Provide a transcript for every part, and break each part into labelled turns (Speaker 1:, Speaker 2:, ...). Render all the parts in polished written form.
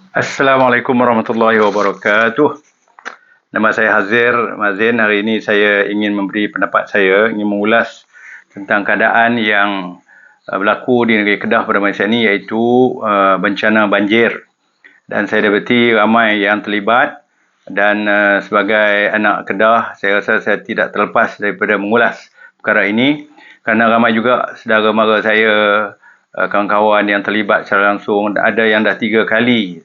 Speaker 1: Assalamualaikum warahmatullahi wabarakatuh. Nama saya Hazir Mazin. Hari ini saya ingin memberi pendapat saya, ingin mengulas tentang keadaan yang berlaku di negeri Kedah pada masa ini, iaitu bencana banjir. Dan saya dapati ramai yang terlibat, dan sebagai anak Kedah, saya rasa saya tidak terlepas daripada mengulas perkara ini, kerana ramai juga saudara mara saya, kawan-kawan yang terlibat secara langsung. Ada yang dah 3 kali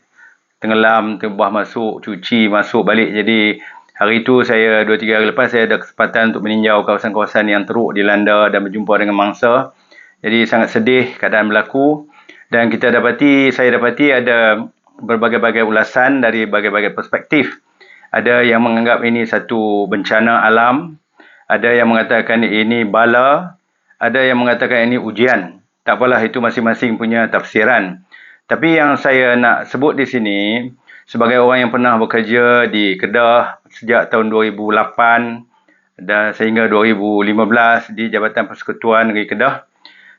Speaker 1: tenggelam, terbah masuk, cuci, masuk balik. Jadi hari itu saya 2-3 hari lepas saya ada kesempatan untuk meninjau kawasan-kawasan yang teruk dilanda dan berjumpa dengan mangsa. Jadi sangat sedih keadaan berlaku, dan saya dapati ada berbagai-bagai ulasan dari berbagai-bagai perspektif. Ada yang menganggap ini satu bencana alam, ada yang mengatakan ini bala, ada yang mengatakan ini ujian. Tak apalah, itu masing-masing punya tafsiran. Tapi yang saya nak sebut di sini, sebagai orang yang pernah bekerja di Kedah sejak tahun 2008 dan sehingga 2015 di Jabatan Persekutuan Negeri Kedah,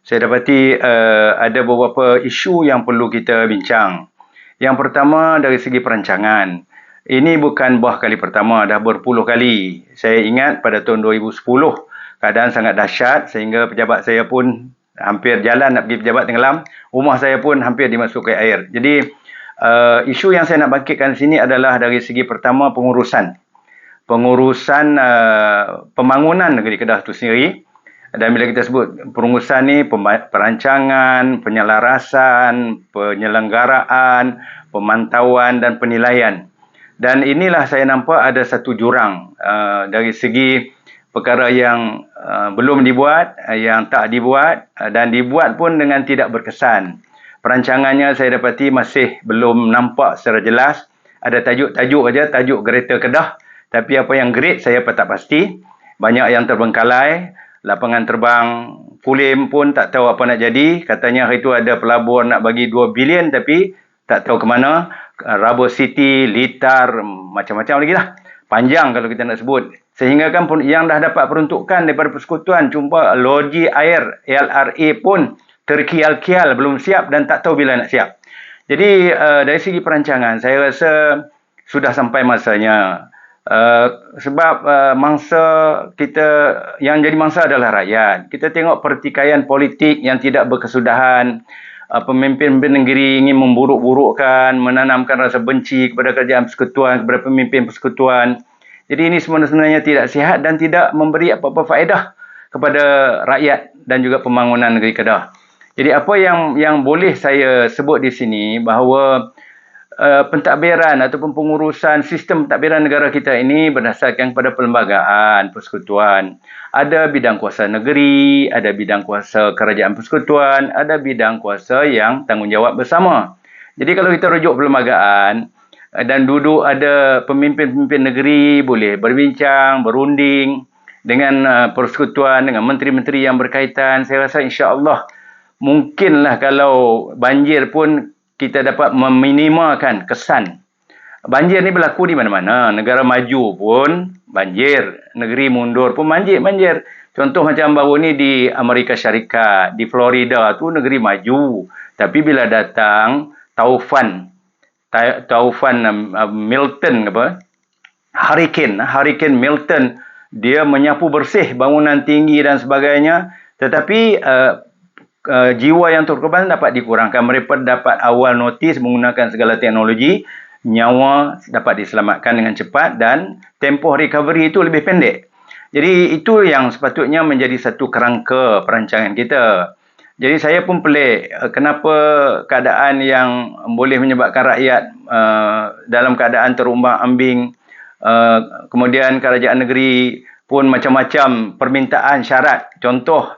Speaker 1: saya dapati ada beberapa isu yang perlu kita bincang. Yang pertama, dari segi perancangan. Ini bukan buah kali pertama, dah berpuluh kali. Saya ingat pada tahun 2010, keadaan sangat dahsyat sehingga pejabat saya pun hampir jalan nak pergi pejabat tenggelam, rumah saya pun hampir dimasuki air. Jadi isu yang saya nak bangkitkan di sini adalah dari segi pertama pengurusan pembangunan negeri Kedah itu sendiri. Dan bila kita sebut pengurusan ni, perancangan, penyelarasan, penyelenggaraan, pemantauan dan penilaian. Dan inilah saya nampak ada satu jurang dari segi perkara yang belum dibuat, yang tak dibuat, dan dibuat pun dengan tidak berkesan. Perancangannya saya dapati masih belum nampak secara jelas. Ada tajuk-tajuk aja, tajuk Kereta Kedah. Tapi apa yang great saya tak pasti. Banyak yang terbengkalai. Lapangan terbang Kulim pun tak tahu apa nak jadi. Katanya hari itu ada pelabur nak bagi 2 bilion tapi tak tahu ke mana. Rubber City, Litar, macam-macam lagi lah. Panjang kalau kita nak sebut. Sehingga kan yang dah dapat peruntukan daripada persekutuan, cuma logi air LRA pun terkial-kial, belum siap dan tak tahu bila nak siap. Jadi dari segi perancangan, saya rasa sudah sampai masanya. Sebab mangsa kita, yang jadi mangsa adalah rakyat. Kita tengok pertikaian politik yang tidak berkesudahan. Pemimpin-pemimpin negeri ingin memburuk-burukkan, menanamkan rasa benci kepada kerajaan persekutuan, kepada pemimpin persekutuan. Jadi ini sebenarnya tidak sihat dan tidak memberi apa-apa faedah kepada rakyat dan juga pembangunan negeri Kedah. Jadi apa yang boleh saya sebut di sini, bahawa pentadbiran ataupun pengurusan sistem pentadbiran negara kita ini berdasarkan kepada perlembagaan persekutuan. Ada bidang kuasa negeri, ada bidang kuasa kerajaan persekutuan, ada bidang kuasa yang tanggungjawab bersama. Jadi kalau kita rujuk perlembagaan dan duduk ada pemimpin-pemimpin negeri, boleh berbincang, berunding dengan persekutuan, dengan menteri-menteri yang berkaitan, saya rasa insya-Allah mungkinlah kalau banjir pun kita dapat meminimalkan kesan. Banjir ni berlaku di mana-mana. Negara maju pun banjir. Negeri mundur pun banjir. Contoh macam baru ni di Amerika Syarikat, di Florida tu negeri maju. Tapi bila datang taufan Milton Hurricane Milton, dia menyapu bersih bangunan tinggi dan sebagainya. Tetapi jiwa yang terkorban dapat dikurangkan. Mereka dapat awal notis menggunakan segala teknologi, nyawa dapat diselamatkan dengan cepat dan tempoh recovery itu lebih pendek. Jadi itu yang sepatutnya menjadi satu kerangka perancangan kita. Jadi saya pun pelik kenapa keadaan yang boleh menyebabkan rakyat dalam keadaan terumbang-ambing, kemudian kerajaan negeri pun macam-macam permintaan syarat. Contoh,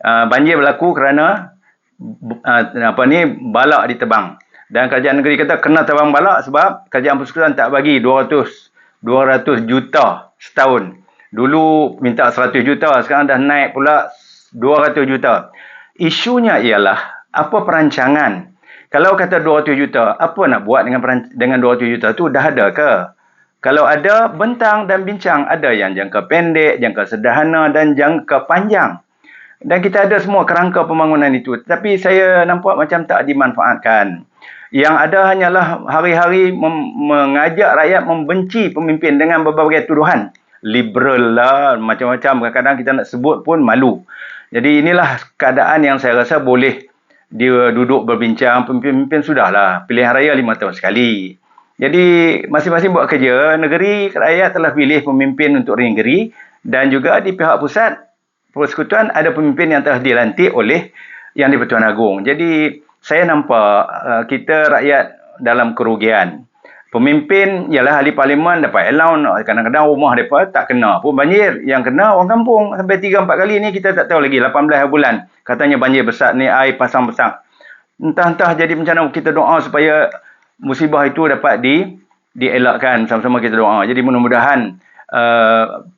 Speaker 1: banjir berlaku kerana balak ditebang. Dan kerajaan negeri kata kena tebang balak sebab kerajaan persekutuan tak bagi 200 juta setahun. Dulu minta 100 juta, sekarang dah naik pula 200 juta. Isunya ialah apa perancangan. Kalau kata 200 juta, apa nak buat dengan 200 juta tu, dah ada ke? Kalau ada, bentang dan bincang. Ada yang jangka pendek, jangka sederhana dan jangka panjang. Dan kita ada semua kerangka pembangunan itu. Tapi saya nampak macam tak dimanfaatkan. Yang ada hanyalah hari-hari mengajak rakyat membenci pemimpin dengan berbagai tuduhan. Liberal lah, macam-macam. Kadang-kadang kita nak sebut pun malu. Jadi inilah keadaan yang saya rasa boleh dia duduk berbincang. Pemimpin sudahlah. Pilihan raya 5 tahun sekali. Jadi masing-masing buat kerja. Negeri, rakyat telah pilih pemimpin untuk negeri. Dan juga di pihak pusat, persekutuan ada pemimpin yang telah dilantik oleh Yang di-Pertuan Agong. Jadi saya nampak kita rakyat dalam kerugian. Pemimpin ialah ahli parlimen dapat allowance, kadang-kadang rumah mereka tak kena pun banjir. Yang kena orang kampung sampai 3-4 kali ni kita tak tahu lagi 18 bulan. Katanya banjir besar ni, air pasang besar. Entah-entah jadi macam mana kita doa supaya musibah itu dapat dielakkan, sama-sama kita doa. Jadi mudah-mudahan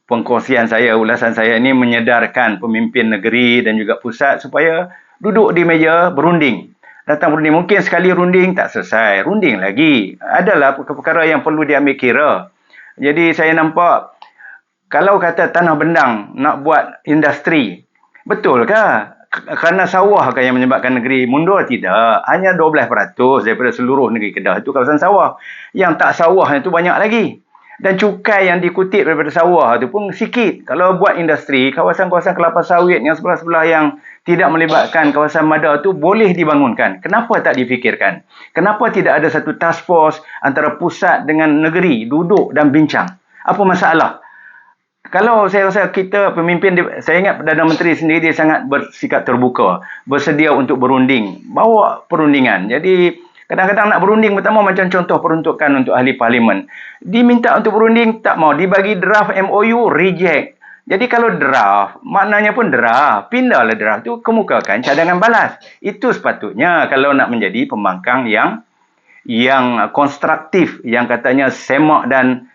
Speaker 1: pengkongsian saya, ulasan saya ini menyedarkan pemimpin negeri dan juga pusat supaya duduk di meja berunding. Datang berunding. Mungkin sekali runding tak selesai. Runding lagi. Adalah perkara yang perlu diambil kira. Jadi saya nampak, kalau kata Tanah Bendang nak buat industri, betul ke? Kerana sawah kan yang menyebabkan negeri mundur? Tidak. Hanya 12% daripada seluruh negeri Kedah itu kawasan sawah. Yang tak sawah itu banyak lagi. Dan cukai yang dikutip daripada sawah itu pun sikit. Kalau buat industri, kawasan-kawasan kelapa sawit yang sebelah-sebelah yang tidak melibatkan kawasan Mada itu boleh dibangunkan. Kenapa tak difikirkan? Kenapa tidak ada satu task force antara pusat dengan negeri duduk dan bincang? Apa masalah? Kalau saya rasa kita pemimpin, saya ingat Perdana Menteri sendiri dia sangat bersikap terbuka, bersedia untuk berunding, bawa perundingan. Jadi kadang-kadang nak berunding pertama macam contoh peruntukan untuk ahli parlimen. Diminta untuk berunding, tak mau. Dibagi draft MOU, reject. Jadi kalau draft, maknanya pun draft. Pindahlah draft tu, kemukakan cadangan balas. Itu sepatutnya kalau nak menjadi pembangkang yang konstruktif, yang katanya semak dan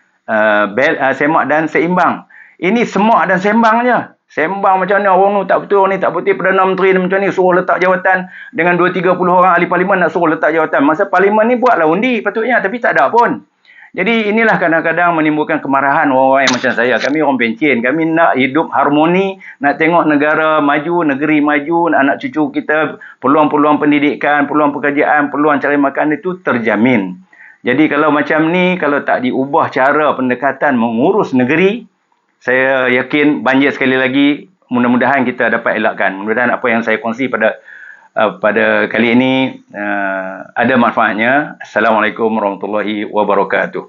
Speaker 1: seimbang. Ini semak dan sembang je. Sembang macam mana, orang ni tak betul, ni tak betul, Perdana Menteri macam ni suruh letak jawatan dengan 2-30 orang ahli parlimen nak suruh letak jawatan. Masa parlimen ni buatlah undi patutnya, tapi tak ada pun. Jadi inilah kadang-kadang menimbulkan kemarahan orang-orang yang macam saya. Kami orang pencen, kami nak hidup harmoni, nak tengok negara maju, negeri maju, anak cucu kita, peluang-peluang pendidikan, peluang pekerjaan, peluang cari makan itu terjamin. Jadi kalau macam ni, kalau tak diubah cara pendekatan mengurus negeri, saya yakin banjir sekali lagi, mudah-mudahan kita dapat elakkan. Mudah-mudahan apa yang saya kongsi pada kali ini ada manfaatnya. Assalamualaikum warahmatullahi wabarakatuh.